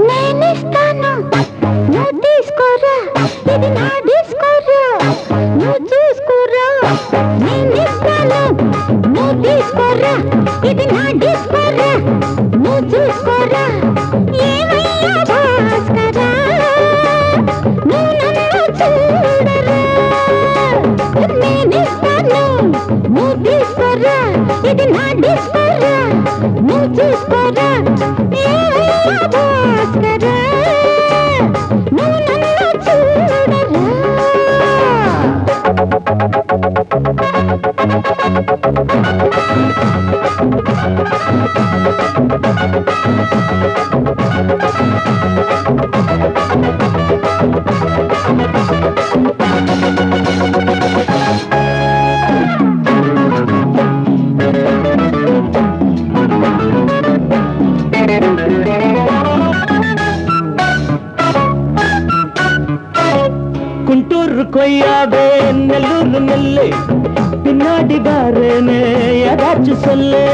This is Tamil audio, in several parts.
నేనిస్తాను నువ్వు తీసుకోరా, ఇది నా డిస్కోరా, నువ్వు చూసుకోరా. నేనిస్తాను నువ్వు తీసుకోరా, ఇది నా డిస్కోరా, నువ్వు చూసుకోరా. ఏమయ్యా భాస్కరా, నువ్వు నన్ను చూడరా. నేనిస్తాను నువ్వు తీసుకోరా, ఇది నా డిస్కోరా, నువ్వు చూసుకోరా. ఏమయ్యా భాస్కరా, నువ్వు నన్ను చూడరా. குண்டூர் கொய்யாவே நெல்லூர் நெல்லை பின்னாடி பாருன்னு ஏதாச்சும் சொல்லு.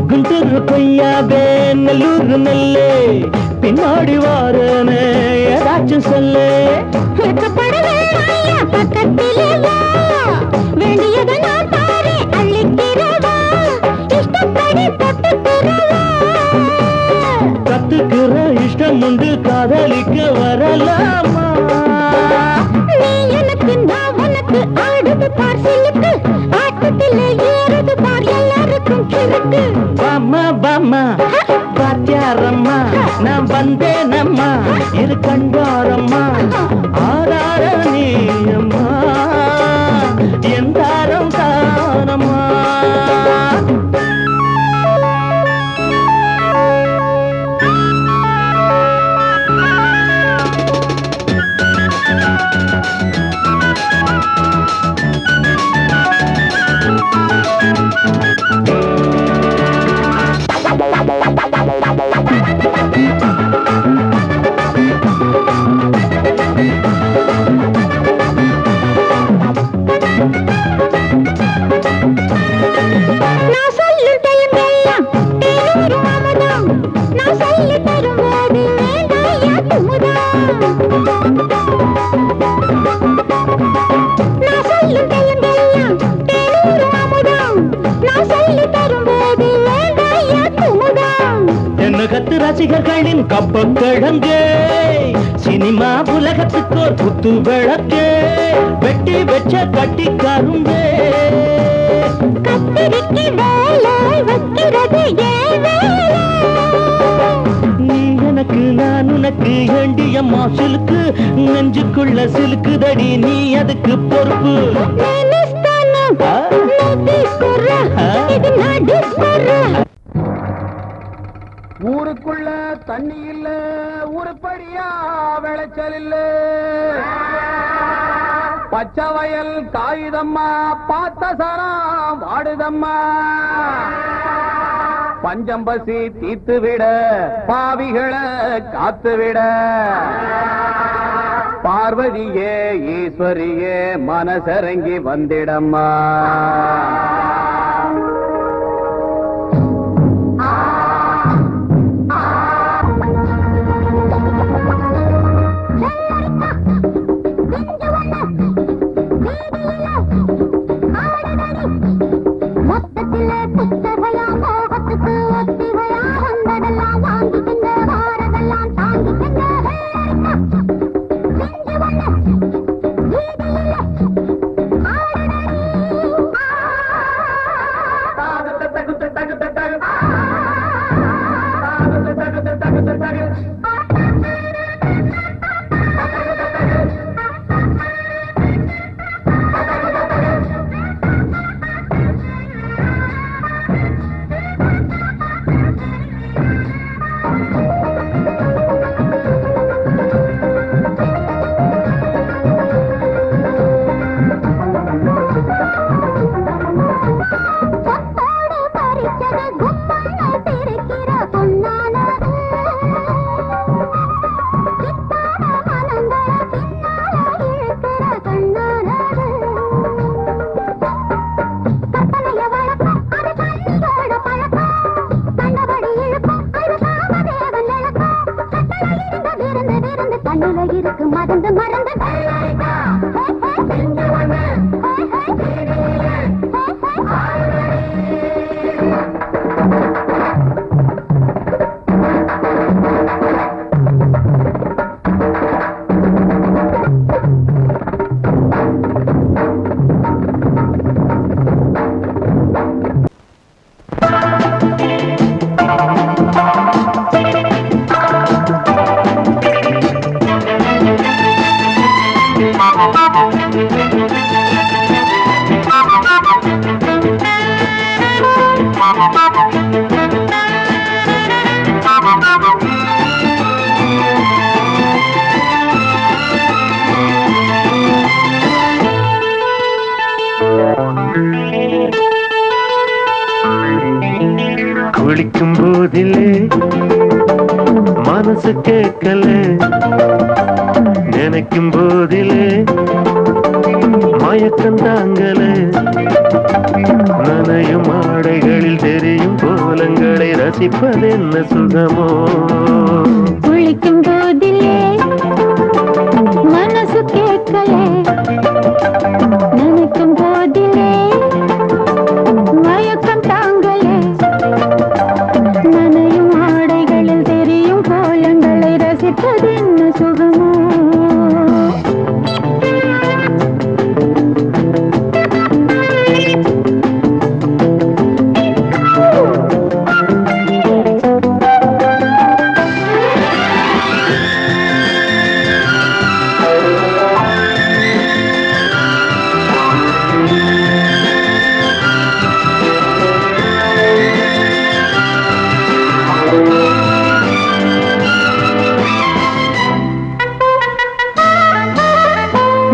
குண்டூர் கொய்யாவே நெல்லூர் நெல்லை பின்னாடி வாருன்னு ஏதாச்சும் சொல்லு. பக்கத்திலே வா, வேண்டியதை நான் தாரே அள்ளிக்கிறவா, இஷ்டப்படி தொட்டுக்கிறவா. கத்துக்கிற இஷ்டம் உண்டு, காதலிக்க வரலாமா? நீ எனக்கு நான் உனக்கு, ஆடுது பார் சிலுக்கு, ஆட்டத்திலே ஏறுது பார் எல்லாருக்கும் கிறுக்கு. பாமா பாமா பாத்தியாரம்மா, நான் வந்தேனம்மா, இரு கண்டாரம்மா. ஆரார நீயம்மா, எந்தாரம் தானம்மா. நான் சொல்லும் டைம் எல்லாம் தேனூரும் அமுதம், நான் சொல்லி தரும்போது வேண்டாயா குமுதம். நான் சொல்லும் டைம் எல்லாம் தேனூரும் அமுதம், நான் சொல்லி தரும்போது வேண்டாயா குமுதம். தென்னகத்து ரசிகர்களின் கப்ப கிழங்கே, சினிமா உலகத்துக்கோர் குத்து விளக்கே, வெட்டி வச்ச கட்டி கரும்பே. கத்திரிக்கு வேலை வைக்கிறது ஏன் வேலை? நீ எனக்கு நான் உனக்கு ஏண்டியம்மா சிலுக்கு, நெஞ்சுக்குள்ள சிலுக்குதடி நீ அதுக்கு பொறுப்பு. నేనిస్తాను నువ్వు తీసుకోరా, ఇది నా డిస్కోరా. ஊருக்குள்ள தண்ணி இல்ல, ஊருப்படியா விளைச்சல் இல்ல, பச்சை வயல் காயுதம்மா, பார்த்த சரம் வாடுதம்மா. பஞ்சம் பசி தீத்து விட, பாவிகளை காத்து விட, பார்வதியே ஈஸ்வரியே மனசரங்கி வந்திடம்மா. மொத்தத்திலே புத்தகையா மோகத்துக்கு ஒத்திகையா, வந்ததெல்லாம் வாங்கிக்கிங்க, வாரதெல்லாம் தாங்கிக்கிங்க. செஞ்சு வண்ண வீதியில ஆடடடி. குளிக்கும் போதிலே மனசு கேட்கல, நினைக்கும் போதிலே மயக்கம் தாங்கல, நனையும் ஆடைகளில் தெரியும் கோலங்களை ரசிப்பது என்ன சுகமோ. குளிக்கும் போதிலே மனசு கேட்கல, நினைக்கும் போதிலே மயக்கம் தாங்கல, நனையும் ஆடைகளில் தெரியும் கோலங்களை ரசிப்பது என்ன சுகமோ.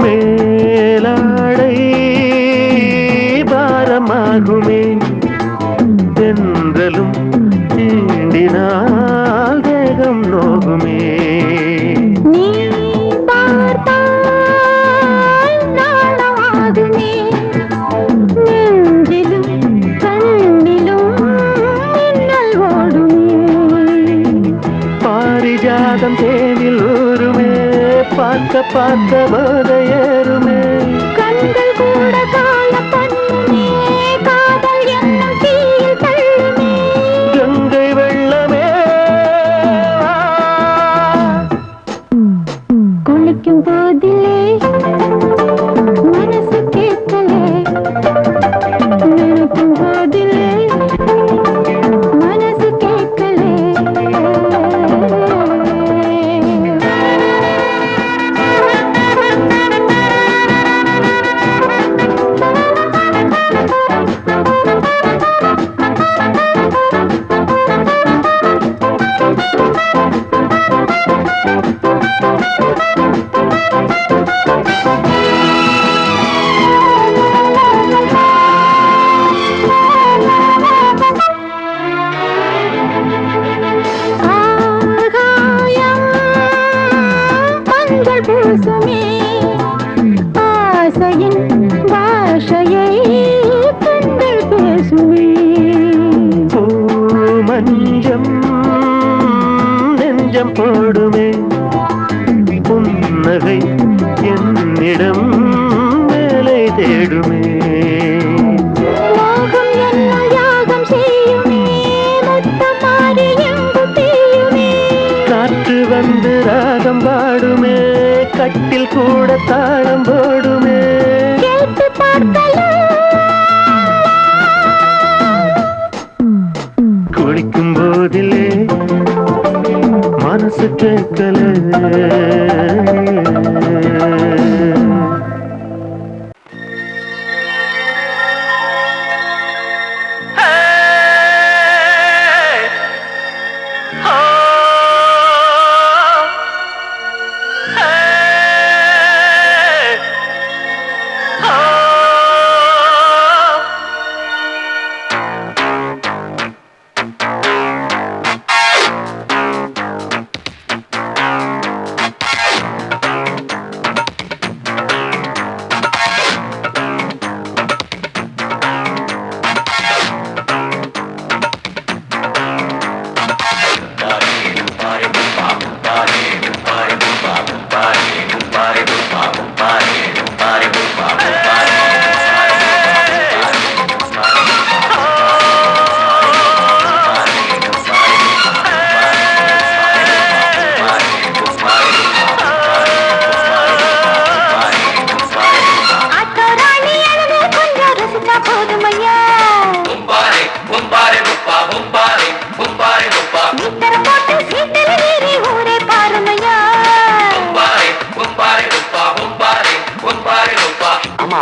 மேலாடை பாரமாகுமே, தென்றலும் தீண்டினால் தேகம் நோகுமே. நீ பார்த்தால் நாணமாகுமே, நெஞ்சிலும் கண்ணிலும் மின்னல் ஓடுமே. பாரிஜாதம் தேனில் ஊருமே, பார்க்க பார்க்க போதையேறுமே. கண்கள் கூட காண பண்ணுமே, காதல் என்னும் தீயில் தள்ளுமே. கங்கை வெள்ளமே குளிக்கும் போதிலே மனசு கேட்கலே, நினைக்கும் போதிலே மனசு கேட்கலே. ஆகாயம் மஞ்சள் பூசுமே, ஆசையின் பாஷையை கண்கள் பேசுமே. பூ மஞ்சம் நெஞ்சம் போடுமே, புன்னகை என்னிடம் மேலே தேடுமே. மோகம் என்னும் யாகம் செய்யுமே, முத்தம் மாறி எங்கு தீயுமே. காற்று வந்து ராகம் பாடுமே, கட்டில் கூட தாளம் போடுமே. கேட்டு பார்க்கலாம். குளிக்கும் போதிலே மனசு கேட்கல.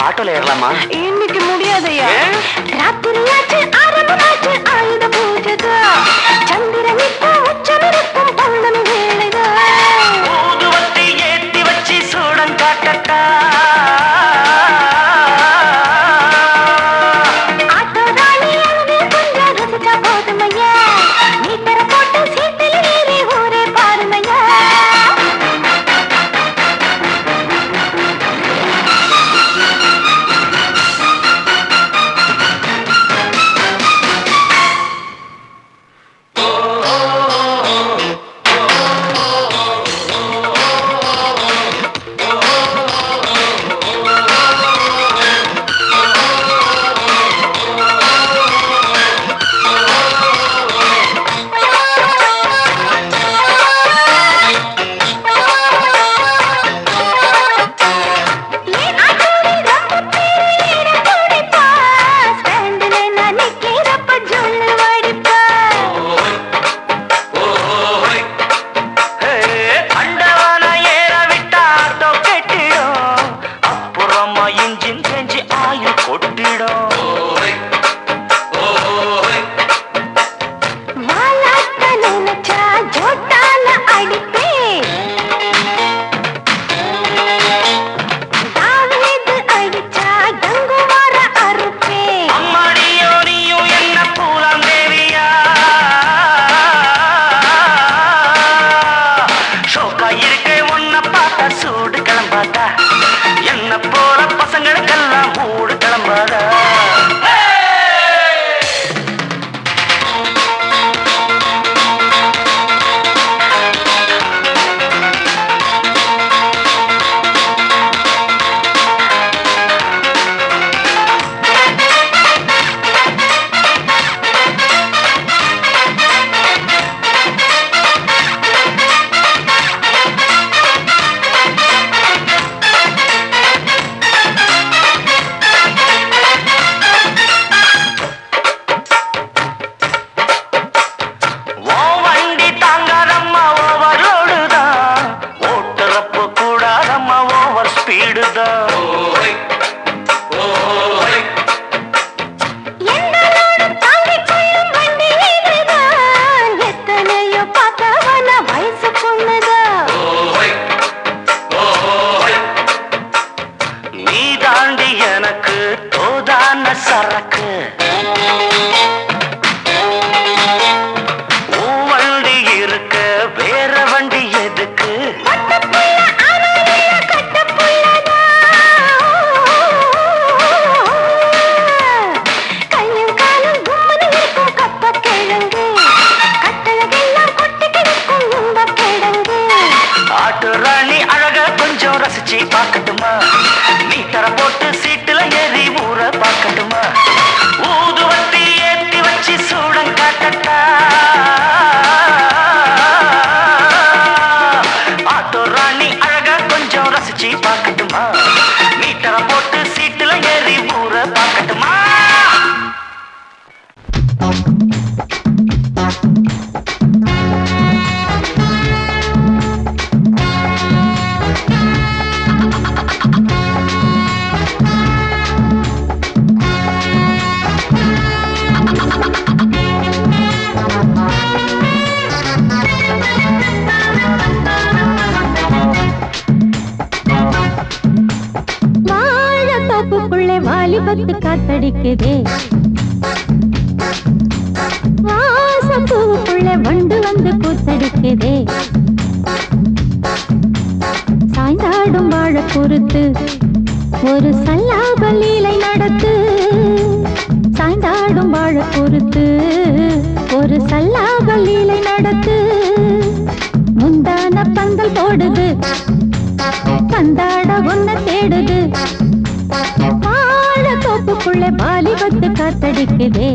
ஆட்டோல ஏறலாமா? இன்னைக்கு முடியாதையா, ராத்திரியாச்சு ஆரம்பமாச்சு ஆயுத பூஜைக்கு. சந்திரன் இப்போ உச்சமிருக்கும் பௌர்ணமி வேளைதா. ஊதுவத்தி ஏத்தி வச்சு சூடம் காட்டட்டா. ஆட்டோ ராணி கொஞ்சம் ரசிச்சா போதுமையா. சூடான சரக்கு வண்டி இருக்கு வேற வண்டி எதுக்கு ஆட்டு ராணி அழக கொஞ்சம் ரசிச்சு பார்க்கட்டுமா மீட்டர போட்டு சீட்டுல ஏறி ஊற பார்க்கட்டுமா ஊதுவத்தி ஏத்தி வச்சு சூடம் காட்டட்டா ஆட்டு ராணி அழக கொஞ்சம் ரசிச்சு பார்க்கட்டுமா மீட்டர போட்டு சீட்டுல ஏறி ஊற பார்க்கட்டுமா வாலிபத்து காத்தடிக்குதே வாசப்பூவுக்குள்ள வண்டு வந்து கூத்தடிக்குதே சாய்ந்தாடும் வாழ பொறுத்து ஒரு சல்லாப லீலை நடத்து சாய்ந்தாடும் வாழ பொறுத்து ஒரு சல்லாப லீலை நடத்து முந்தான பந்தல் போடுது பந்தாட ஒன்ன தேடுது தோப்புக்குள்ள வாலிபத்து காத்தடிக்குதே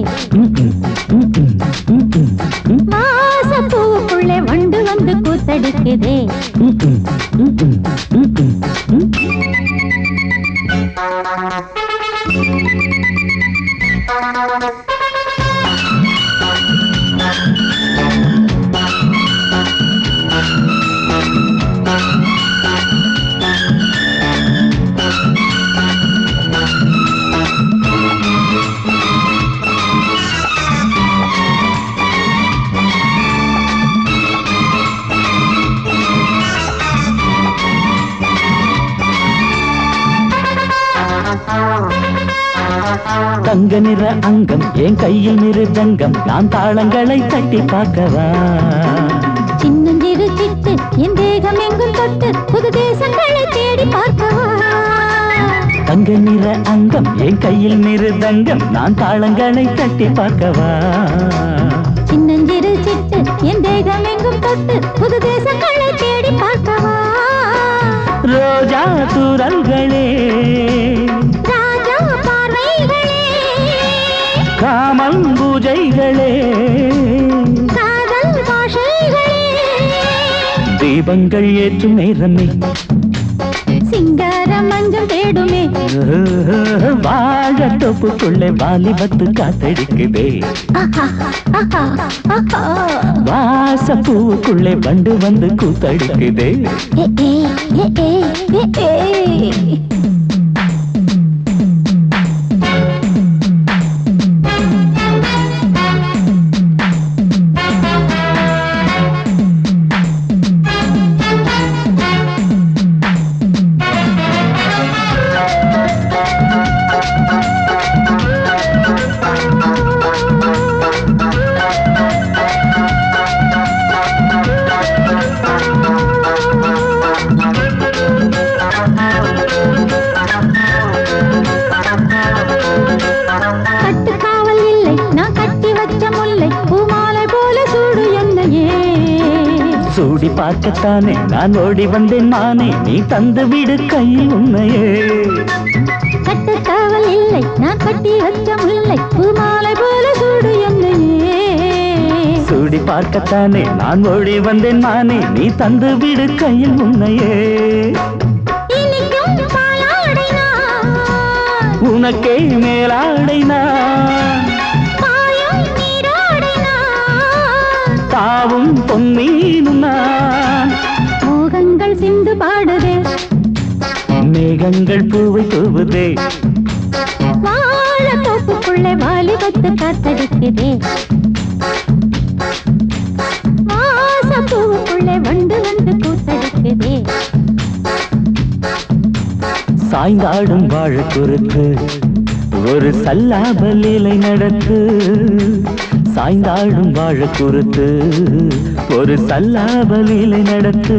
மாசப்பூவுக்குள்ள வண்டு வந்து கூத்தடிக்குதே தங்க நிற அங்கம் என் கையில் மிருதங்கம் நான் தாளங்களை தட்டி பார்க்கவா சின்னஞ்சிறு சிட்டு என் தேகம் எங்கும் தொட்டு புது தேசங்களை தேடி பார்க்கவா தங்க நிற அங்கம் என் கையில் மிருதங்கம் நான் தாளங்களை தட்டி பார்க்கவா சின்னஞ்சிறு சிட்டு என் தேகம் எங்கும் தொட்டு புது தேசங்களை தேடி பார்க்கவா ரோஜா தூரல்களே ராஜா பார்வைகளே காமன் பூஜைகளே காதல் பாஷைகளே தீபங்கள் ஏற்றும் நேரமே சிங்கார மஞ்சள் தேடுமே வாழ தொப்புக்குள்ளே வாலிபத்து காத்தடிக்குதே வாசப்பூவுக்குள்ளே வண்டு வந்து கூத்தடிக்குதே சூடி பார்க்கத்தானே நான் ஓடி வந்தேன் மானே நீ தந்து விடு கையில் உன்னையே கட்டுக்காவல் இல்லை நான் கட்டி வச்ச முல்லை பூமாலை போல சூடு என்னையே சூடி பார்க்கத்தானே நான் ஓடி வந்தேன் மானே நீ தந்து விடு கையில் உன்னையே உனக்கே மேலாடைனா தாவும் பொன்னீனும் நான் மோகங்கள் சிந்து பாடுதே மேகங்கள் பூவை தூவுதே வாழ தோப்புக்குள்ளே வாலிபத்து காத்தடிக்குதே வாசப்பூவுக்குள்ளே வண்டு வந்து கூத்தடிக்குதே சாய்ந்தாடும் வாழ குறுக்கு ஒரு சல்லாபலீலை நடத்து சாய்ந்தாடும் வாழ குறுத்து ஒரு சல்லாபலீலை நடத்து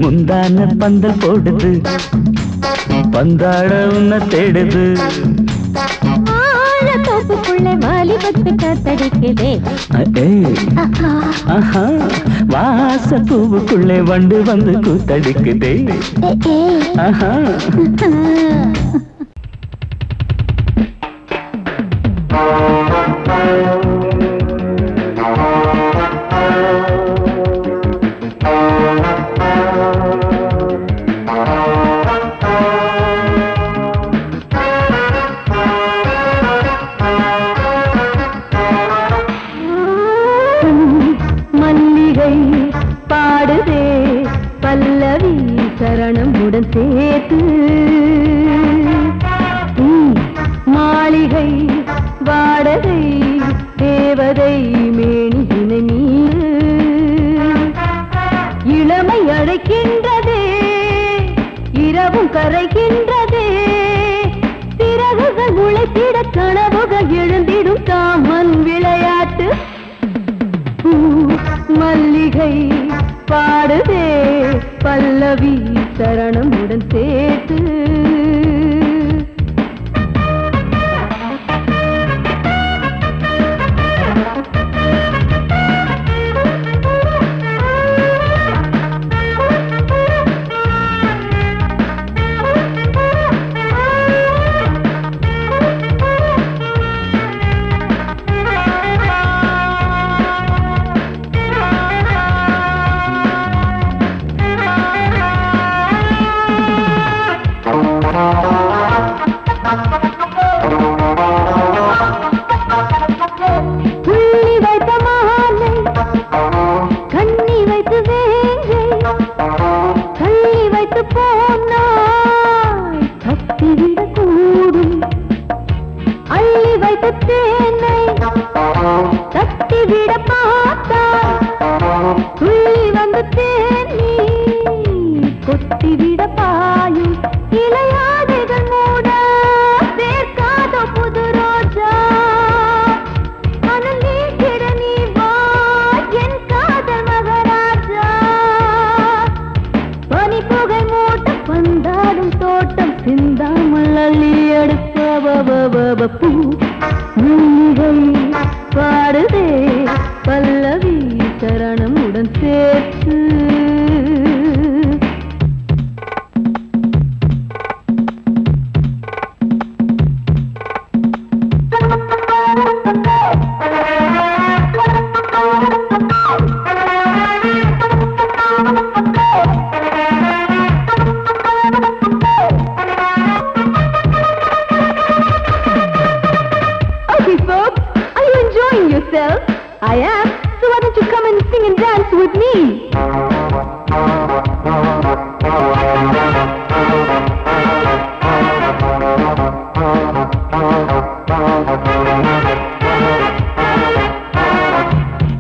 முந்தான பந்தல் போடுது பந்தாட உன்னை தேடுது தோப்புக்குள்ளே வாலிபத்து காத்தடிக்குதே வாச பூவுக்குள்ளே வண்டு வந்து கூத்தடிக்குதே ஆஹா பாடுதே பல்லவி சரணமுடன் சேர்த்து மாளிகை வாடகை தேவதை மேனியினை நீரு இளமை அழைக்கின்றதே இரவும் கரைகின்றதே சிறகுகள் முளைத்திட கனவுகள் எழுந்திடும் காமன் விளையாட்டு மல்லிகை பாடுதே பல்லவி சரணமுடன் சேர்த்து கொத்திவிட பாயும் இளையாதைகள் மூட சேர்க்காத புது ரோஜா மனம் நீக்கிட நீ வா என் காதல் மகராஜா பனிப்புகை மூட்டம் பந்தாடும் தோட்டம் சிந்தாமல் அள்ளி எடுக்க பூ மல்லிகை பாடுதே பல்லவி சரணமுடன் சேர்த்து I am, so why don't you come and sing and dance with me?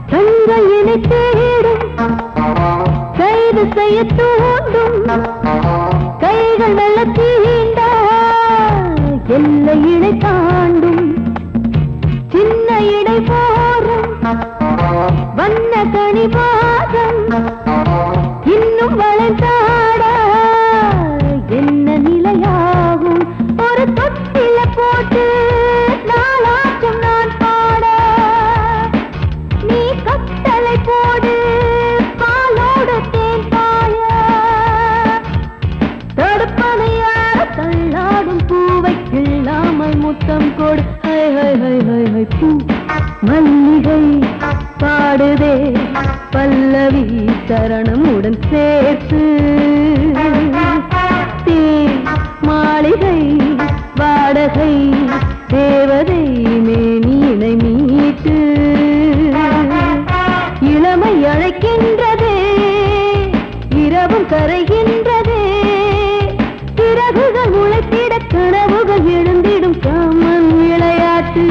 தங்கையினை தேடும் கைது செய்ய தூண்டும் கைகள் நல்ல தீண்ட எல்லை இடை தாண்டும் சின்ன இடை போரும் வண்ண கணிவாதம் இன்னும் வளைந்தாட என்ன நிலையாகும் ஒரு தொட்டில போட்டு நாளாச்சும் நான் பாட நீ கட்டளை போடு பாலோடு தேன் பாய தடுப்பனையார தள்ளாடும் பூவை கிள்ளாமல் முத்தம் கொடு high high high high high பூ மல்லிகை பாடுதே பல்லவி சரணமுடன் சேர்த்து மாளிகை வாடகை தேவதை மேனியினை மீட்டு இளமை அழைக்கின்றதே இரவும் கரைகின்றதே சிறகுகள் முளைத்திட கனவுகள் எழுந்திடும் காமன் விளையாட்டு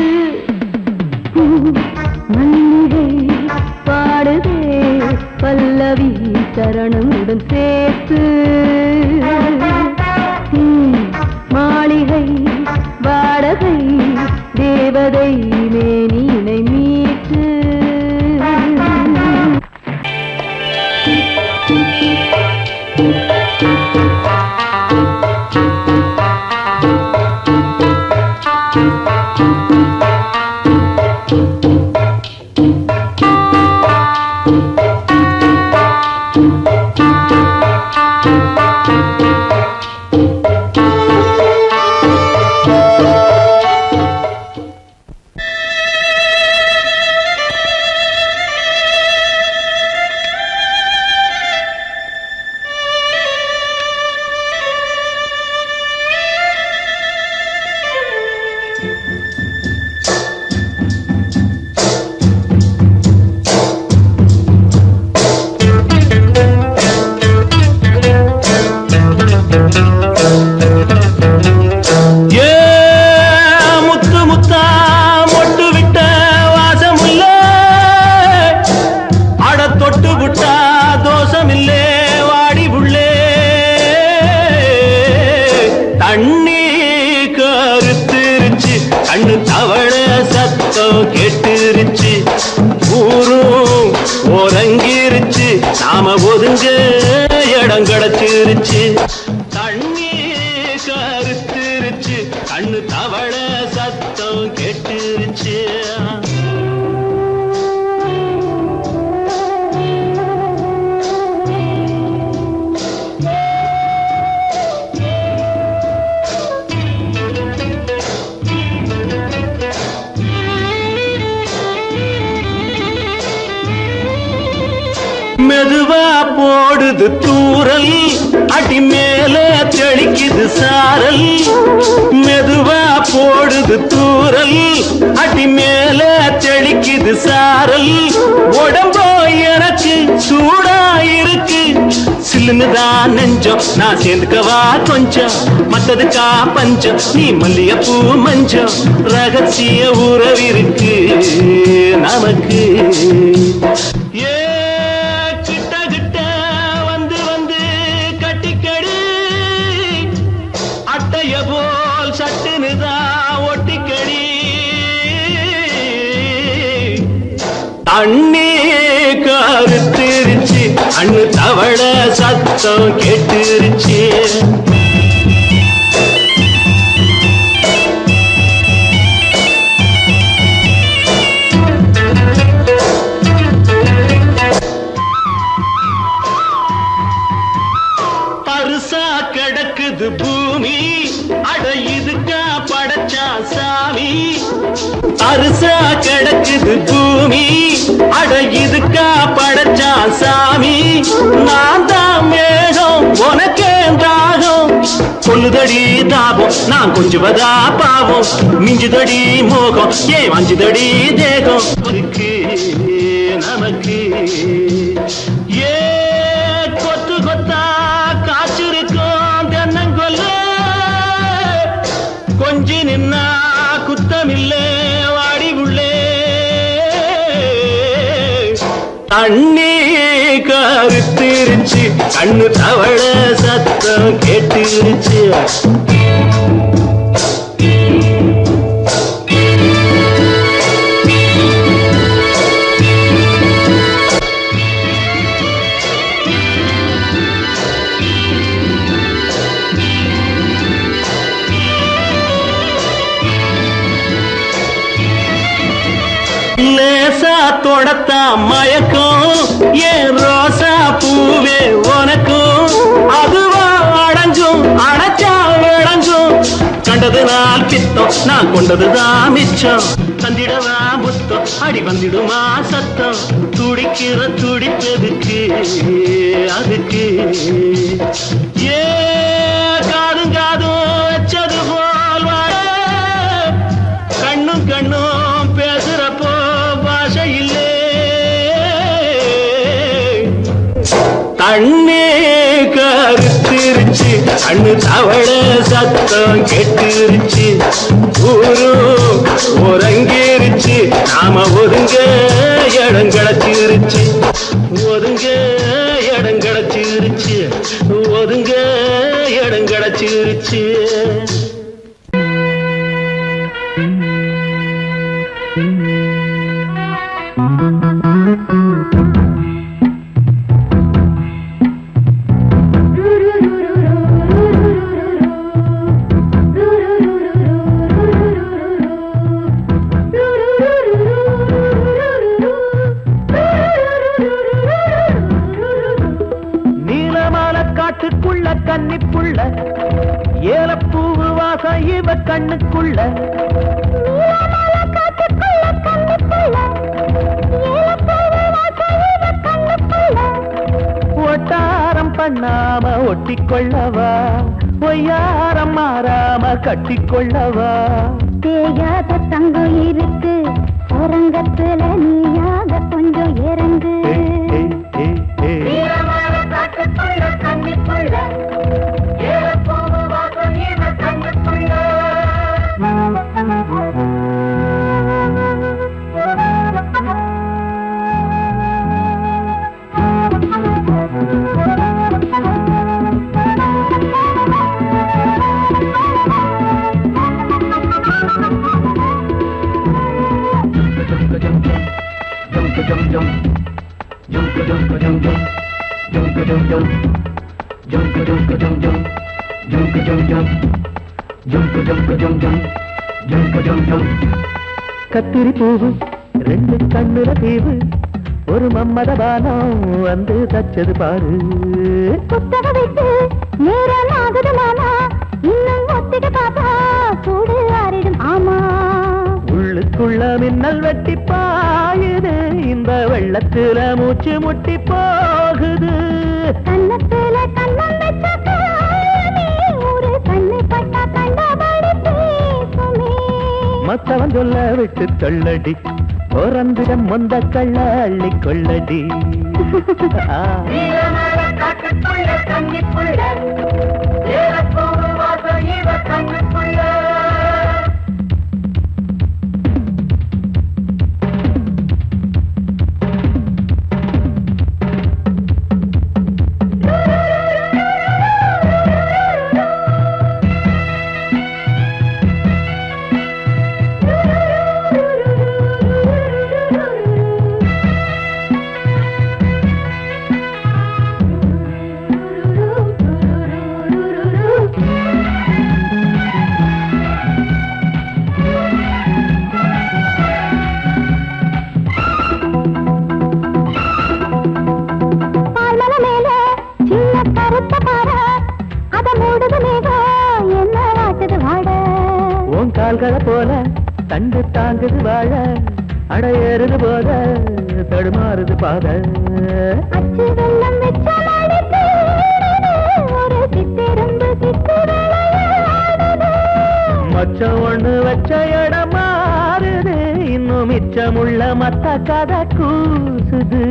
மல்லிகை பாடுதே பல்லவி சரணமுடன் சேர்த்து மாளிகை தேவதை மேனினை மீட்டு கண்ணு தவள சத்தம் கேட்டுருச்சு, ஊரும் உறங்கிருச்சு, நாம ஒதுங்க இடம் கிடைச்சிருச்சு. தண்ணி கருத்துருச்சு, கண்ணு தவள சத்தம் கேட்டுருச்சு. மெதுவா போடுது தூரல், அடி மேல தெளிக்குது சாரல். மெதுவா போடுது தூரல், அடி மேல தெளிக்குது சாரல். உடம்போ எனக்கு சூடா இருக்கு, சில்லுன்னுதான் நெஞ்சம், நான் சேர்ந்துக்கவா கொஞ்சம், மத்ததுக்கா பஞ்சம், நீ மல்லிகைப்பூ மஞ்சம். ரகசிய உறவிருக்கு நமக்கு. போல் சட்டுனுதான் ஒட்டிக்கடி. தண்ணி கருத்துருச்சு, அண்ணு தவள சத்தம் கேட்டுருச்சு. பருசா கிடக்குது பூமி, அட இதுக்கா படைச்சா சாமி. அரிசா கிடக்குது பூமி, அட இதுக்கா படைச்சா சாமி. நான் தான் மேகம் உனக்கே தாகம், சொல்லுதடி தாபம் நான் கொஞ்சுவதா பாவம். மிஞ்சுதடி மோகம் ஏன் வஞ்சுதடி தேகம் இருக்கு நமக்கு. ஏ கொத்து கொத்தா காய்ச்சிருக்கும் தென்னங்கொல்ல, கொஞ்சி நின்னா குத்தமில்லே வாடி உள்ளே. தண்ணி கருத்துருச்சு, கண்ணு தவள சத்தம் கேட்டுருச்சு. லேசா தொடத்தா மயக்கம், ஏன் ரோசா பூவே உனக்கும். அதுவா அடைஞ்சும் அடைச்சா விளங்கும், கண்டது நாள் பித்தம் நான் கொண்டதுதான் மிச்சம். தந்திடவா புத்தம் அடி வந்திடுமா சத்தம், துடிக்கிற துடிப்பதுக்கு அதுக்கு. ஏ காதும் காதும் வச்சது போல் வாழ, கண்ணும் கண்ணும் பேசுறப்போ பாஷை இல்லே. தண்ணி கருத்துருச்சு, கண்ணு தவள சத்தம் கெட்டுருச்சு. ஊரும் உறங்கிருச்சு, நாம ஒதுங்க இடம் கிடைச்சிருச்சு. ஒதுங்க இடம் கிடைச்சிருச்சு, ஒதுங்க இடம் கிடைச்சிருச்சு. கண்ணுக்குள்ள ஒட்டாரம் பண்ணாம ஒட்டிக்கொள்ளவா பொய்யாரம் மாறாம கட்டிக்கொள்ளவா தேயாத தங்கம் இருக்கு உறங்கத்துல நீயாக கொஞ்சம் இறங்கு கத்திரி பூவு ரெண்டு கண்ணுல தீவு ஒரு மம்மத பானம் வந்து தச்சது பாரு புத்தக விட்டு நேரம் ஆகுது மாமா இன்னும் ஒத்திக பாப்பா கூடு ஆறிடும் ஆமா உள்ளுக்குள்ள மின்னல் வெட்டி பாயுது இந்த வெள்ளத்துல மூச்சு முட்டி போகுது கண்ணத்துல கண்ணம் வச்ச ஒரு கண்ணு பட்டா கண்டபடி பேசுமே மத்தவன் சொல்ல விட்டு சொல்லடி ஓரந்திடம் மொந்த கள்ள அள்ளி கொள்ளடி கால்களை போல தண்டு தாங்குது வாழ அடையேறுது போத தடுமாறுது பாத அச்சு வெள்ளம் வெச்ச ஒரு சித்திரம்பு மச்சம் ஒண்ணு வச்ச இடம் மாறுது இன்னும் மிச்சமுள்ள மத்த கதை கூசுது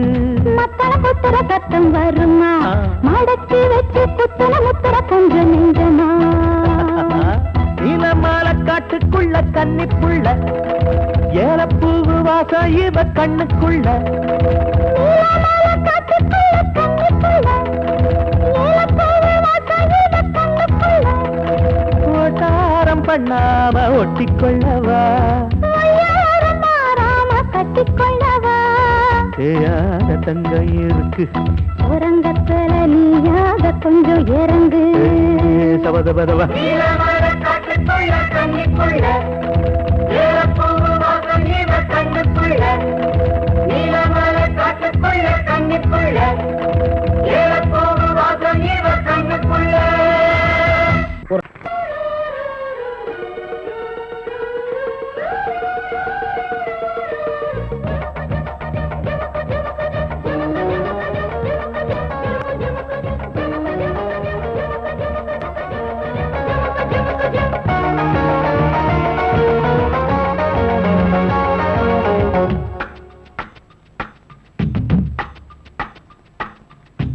மத்தன புத்தர சத்தம் வருமா மடக்கி வச்சு புத்தன முத்தர கொஞ்சம் நெஞ்சமா நீலமால காட்டுக்குள்ள கன்னிப்புள்ள ஏலப்பூவு வாசம் இவ கண்ணுக்குள்ள ஓட்டாரம் பண்ணாம ஒட்டிக்கொள்ளவா கட்டிக்கொள்ளவா தேயாத தங்கம் இருக்கு உறங்கத்துல நீயாக கொஞ்சம் இறங்கு சபதபதவா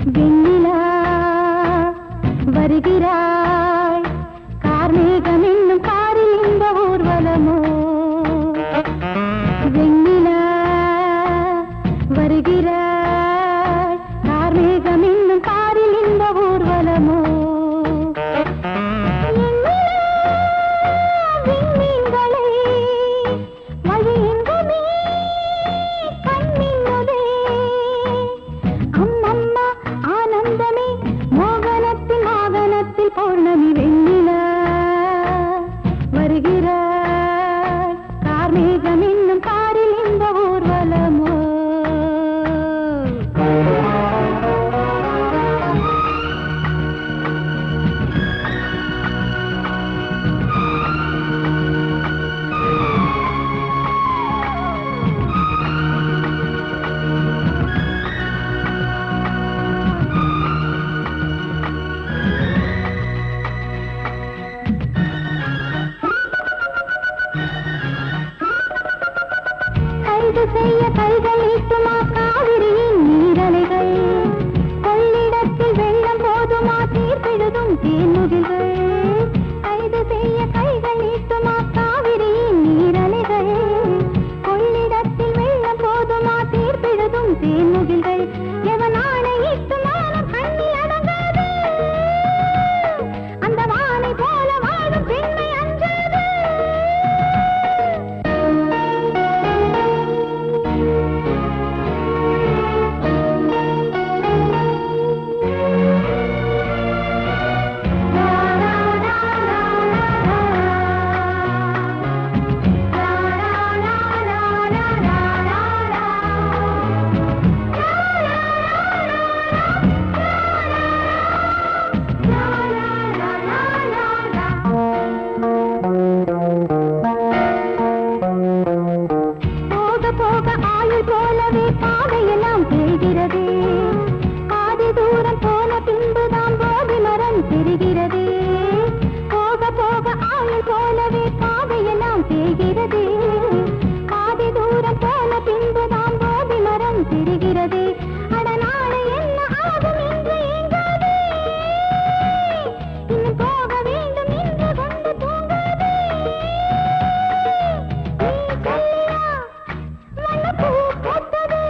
வெண்ணிலா வருகிறாய் கார்மேகம் என்னும் காரில் இந்த ஊர்வலமோ வெண்ணிலா வருகிறாய் கார்மேகம் என்னும் காரில் இந்த ஊர்வலமோ விண்மீன்களை வழியெங்குமே கண்ணின்னுதே அம்மம்மா ஆனந்தமே மோகனத்தின் வாகனத்தில் பௌர்ணமி வெண்ணிலா வருகிறாய் கார்மேகம் என்னும் காரில் இந்த ஊர்வலமோ கைது செய்ய கைகள் ஈட்டுமா காவிரியின் நீரலைகள் கொள்ளிடத்தில் வெள்ளம் போதுமா தீர்ப்பெழுதும் தேன்முகில்கள் கைது செய்ய கைகள் ஈட்டுமா காவிரியின் நீரலைகள் கொள்ளிடத்தில் வெள்ளம் போதுமா தீர்ப்பெழுதும் தேன்முகில்கள் எவன் ஆணையிட்டு மானம் கண்ணில் அடங்காது அந்த வானை போல வாழும் பெண்மை அஞ்சாது போக போக ஆயுள் போலவே பாதையெல்லாம் தெரிகிறது பாதி தூரம் போன பின்புதான் போதி மரம் தெரிகிறது போக போக ஆயுள் போலவே பாதையெல்லாம் தெரிகிறது பாதி தூரம் போன பின்புதான் போதி மரம் தெரிகிறது அட நாளை என்ன ஆகும் என்று ஏங்காதே இன்னும் போக வேண்டும் என்று கொண்டு தூங்காதே நீ சொல்லியா மனப்பூ பூத்தது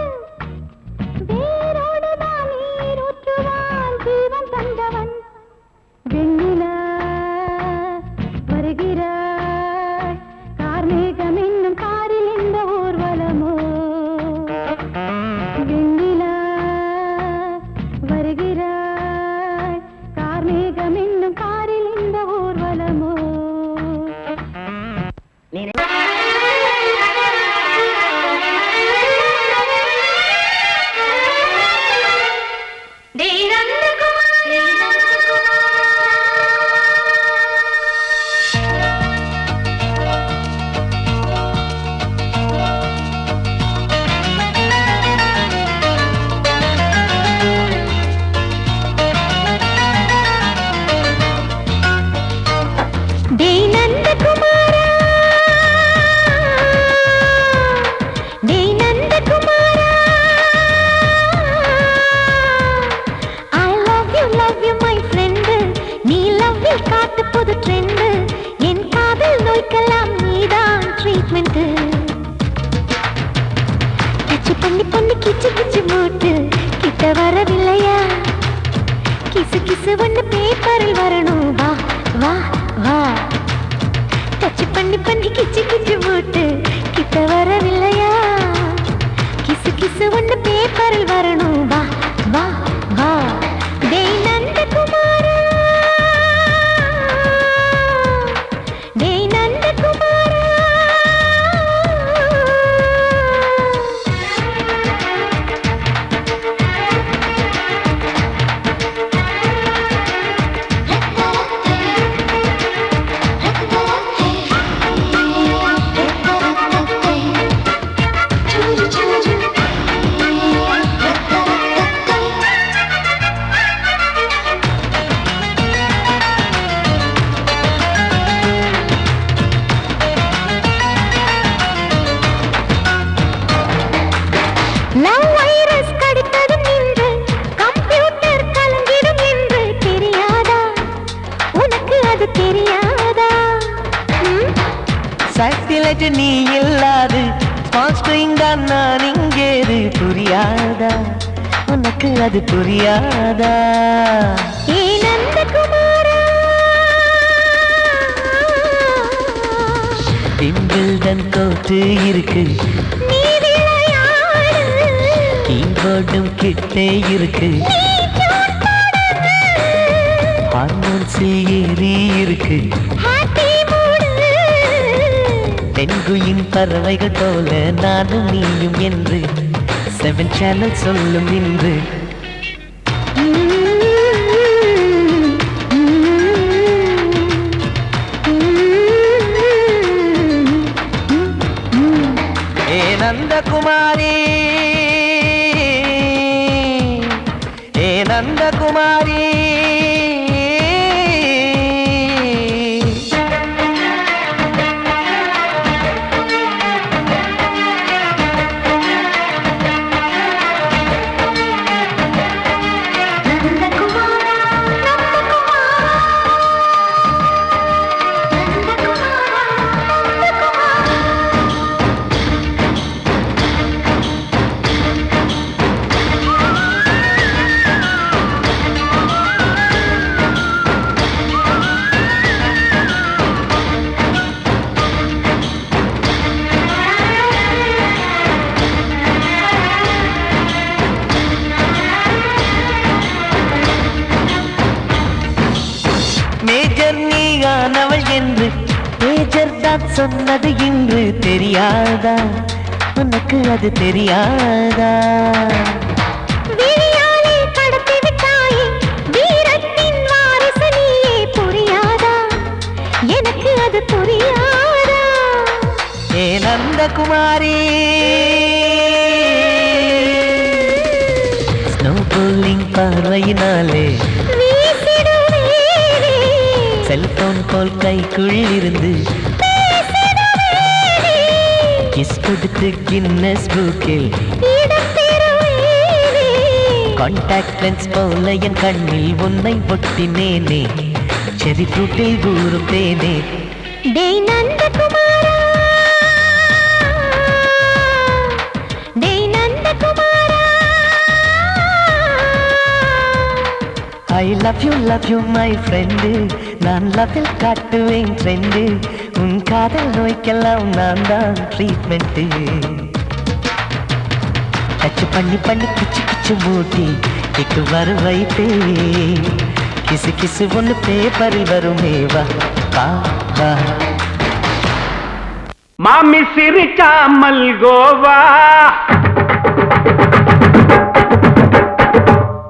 வேரோடுதான் நீர் ஊற்றுவான் ஜீவன் தந்தவன் வெண்ணிலா வருகிறாய் கார்மேகம் என்னும் காரில் இந்த ஊர்வலமோ வெண்ணிலா வருகிறாய் கார்மேகம் என்னும் காரில் இந்த ஊர்வலமோ காட்டு புது ட்ரெண்ட் என் காதல் நோய்க்கெல்லாம் நீதான் ட்ரீட்மெண்ட் கிச்சு பண்ணி பண்ணி கிச்சு கிச்சு மூட்டு கிட்ட வரவில்லையா கிசு கிசு ஒண்ணு பேப்பரில் வரணும் வா வா வா டச்சு பண்ணி பண்ணி கிச்சு கிச்சு மூட்டு கிட்ட வரவில்லையா கிசு கிசு ஒண்ணு பேப்பரில் வரணும் வா வா வா டேய் நந்தகுமாரா டேய் நந்தகுமாரா லவ் வைரஸ் கடித்ததும் நின்று கம்ப்யூட்டர் கலங்கிடும் என்று தெரியாதா உனக்கு அது தெரியாதா சாட்டிலைட் நீ இல்லாது ஸ்மார்ட் தான் நான் இங்கேது புரியாதா உனக்கு அது புரியாதா ஏ நந்தகுமாரா விம்பிள்டன் கோட்டு இருக்கு நீ விளையாடு கீபோர்டும் கிட்டே இருக்கு ஹார்மோன்ஸில் ஏறி இருக்கு ஹாப்பி மூடு தென்குயின் பறவைகள் போல நானும் நீயும் என்று 7 சேனல் சொல்லும் இன்று ஏ நந்தகுமாரி ஏ நந்தகுமாரி சொன்னது இன்று தெரியாதா உனக்கு அது தெரியாதா விழியாலே கடத்தி விட்டாயே வீரத்தின் வாரிசு நீயே புரியாதா எனக்கு அது புரியாதா ஏ நந்தகுமாரி ஸ்னோ போலிங் பார்வையினாலே செல்போன் போல் கைக்குள் இருந்து கிஸ் கொடுத்து கின்னஸ் புக்கில் கான்டாக்ட் லென்ஸ் போல என் கண்ணில் உன்னை ஒட்டினேனே செரி ஃப்ரூட்டில் ஊறும் தேனே டேய் நந்தகுமாரா டேய் நந்தகுமாரா I love you my friend நான் லவ்வில் காட்டுவேன் ட்ரெண்டு உன் காதல் நோய்க்கெல்லாம் நான் தான் ட்ரீட்மெண்ட்டு டச் பண்ணி பண்ணி கிச்சு கிச்சு மூட்டி கிக்கு வர வைத்தே கிசு கிசு ஒன்று பேப்பரில் வருமே வா வா வா மாமி சிரிச்சா மல்கோவா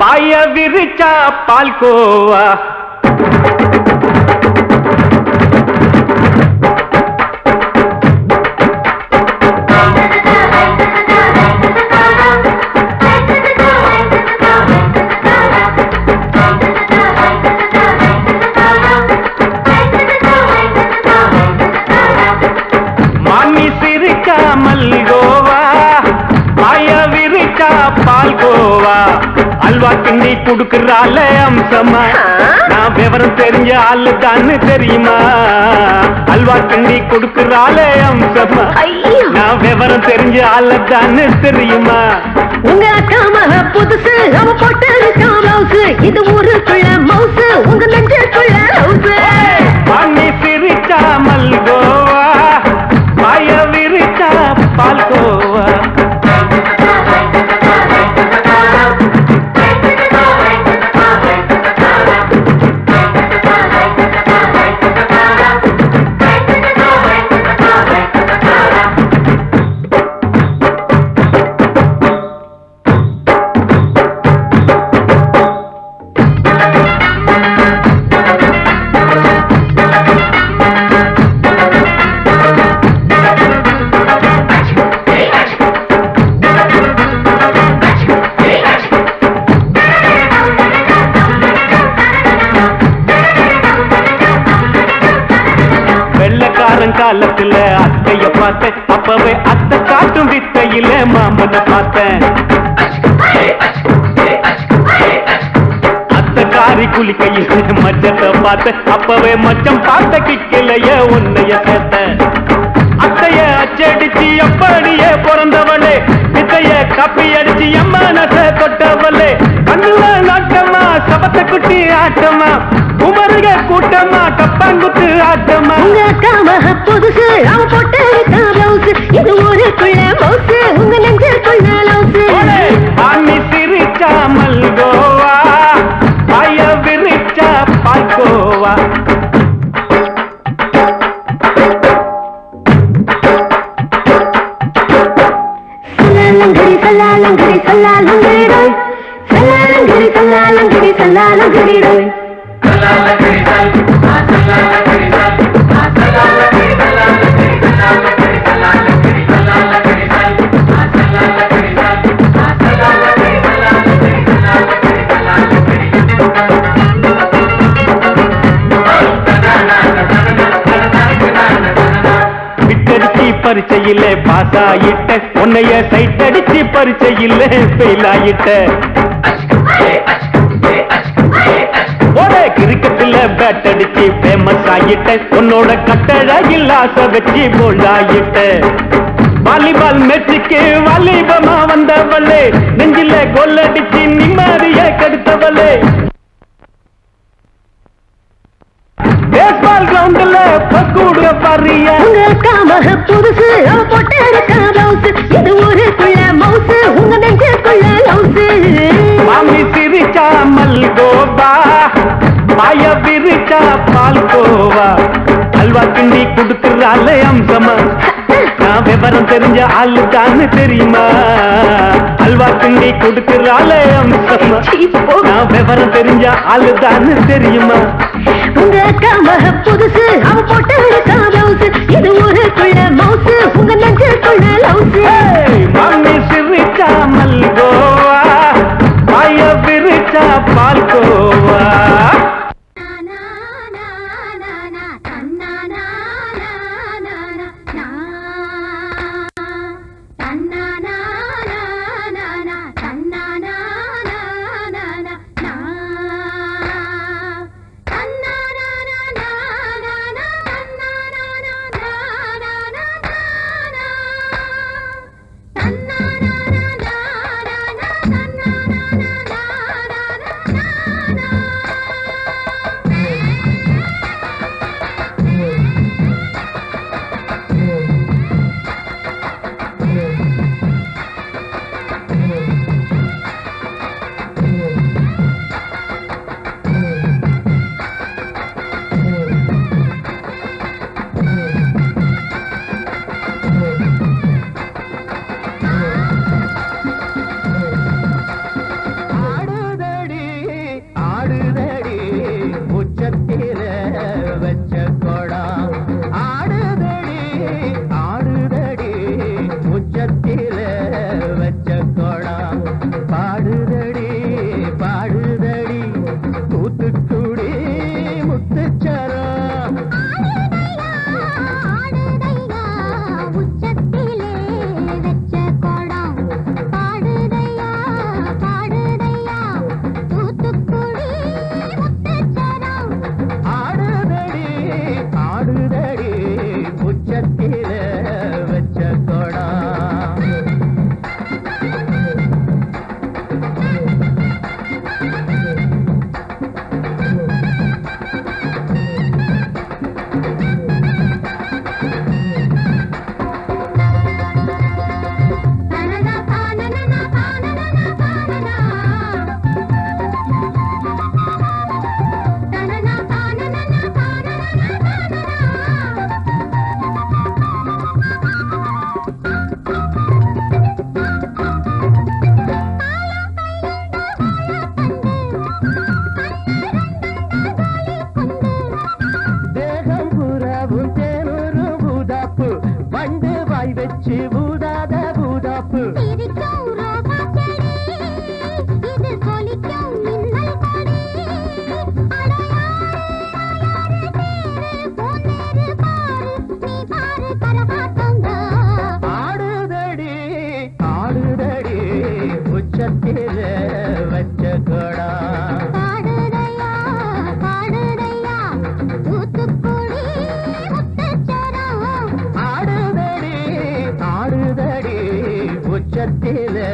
பாய விரிச்சா பால்கோவா மாமி சிரிச்சா மல்கோவா பாய விரிச்சா பால்கோவா அல்வா கிண்டி குடுக்கறால அம்சமா நான் விவரம் தெரிஞ்ச ஆளு தான்னு தெரியுமா அல்வா கிண்டி குடுக்கறால அம்சமா நான் விவரம் தெரிஞ்ச ஆளு தான்னு தெரியுமா உங்க அக்கா மக புதுசு அவ போட்டு பிளவுஸ் இது ஊருக்குள்ள மவுசு உங்க நெஞ்சுக்குள்ள ஹவுஸ் மாமி சிரிச்சா மல்கோவா பாய விரிச்சா பால்கோவா காலத்துல அத்தைய பார்த்தேன் அப்பவே அத்தை காட்டும் வித்தையில மாமனை பார்த்தேன் அத்தை காரி குளிக்கையில மச்சத்தை பார்த்தேன் அப்பவே மச்சம் பார்த்த கிக்கலைய உன்னைய சேர்த்தேன் அத்தைய அச்சடிச்சு அப்படியே பிறந்தவளே வித்தைய காப்பி அடிச்சு எம்மனச தொட்டவளே கண்ணுல நாட்டமா சபத்தை குட்டி ஆட்டமா குமருக கூட்டமா கப்பாங்குத்து ஆட்டமா உங்க அக்கா மக புதுசு அவ போட்டு பிளவுஸ் இது ஊருக்குள்ள மவுசு உங்க நெஞ்சுக்குள்ள லவுஸ் மாமி சிரிச்சா மல்கோவா பாய விரிச்சா பால்கோவா சல்லாலங்கடி சல்லாலங்கடி ரோய் சல்லாலங்கடி சல்லாலங்கடி சல்லாலங்கடி ரோய் பரிச்சையில பாஸ் ஆயிட்ட உன்னைய சைட் அடிச்சு பரிச்சையில ஃபெயில் ஆயிட்ட ஒரே கிரிக்கெட்ல பேட் அடிச்சு ஃபேமஸ் ஆயிட்ட உன்னோட கட்டழகில் ஆசை வச்சு போல்ட் ஆயிட்ட வாலிபால் மேட்சுக்கு வாலிபமா வந்தவளே நெஞ்சில கோல் அடிச்சு நிம்மதிய கெடுத்தவளே பேஸ்பால் கிரவுண்ட்ல பக்கூட பாரியா உங்க அக்கா மக புதுசு அவ போட்டு பிளவுஸ் இது ஊருக்குள்ள மவுசு உங்க நெஞ்சுக்குள்ள லவுஸ் மாமி சிரிச்சா மல்கோவா பாய விரிச்சா பால்கோவா அல்வா கிண்டி கொடுக்கறாளே அம்சமா நான் விவரம் தெரிஞ்ச ஆளு தான்னு தெரியுமா அல்வா கிண்டி கொடுக்கறாளே அம்சமா நான் விவரம் தெரிஞ்ச ஆளு தான்னு தெரியுமா உங்க அக்கா மக புதுசு அவ போட்டு பிளவுஸ் இது ஊருக்குள்ள மவுசு உங்க நெஞ்சுக்குள்ள லவுசு மம்மி சிரிச்சா மல்கோவா மாய பிரிச்சா பால்கோவா உச்சத்திலே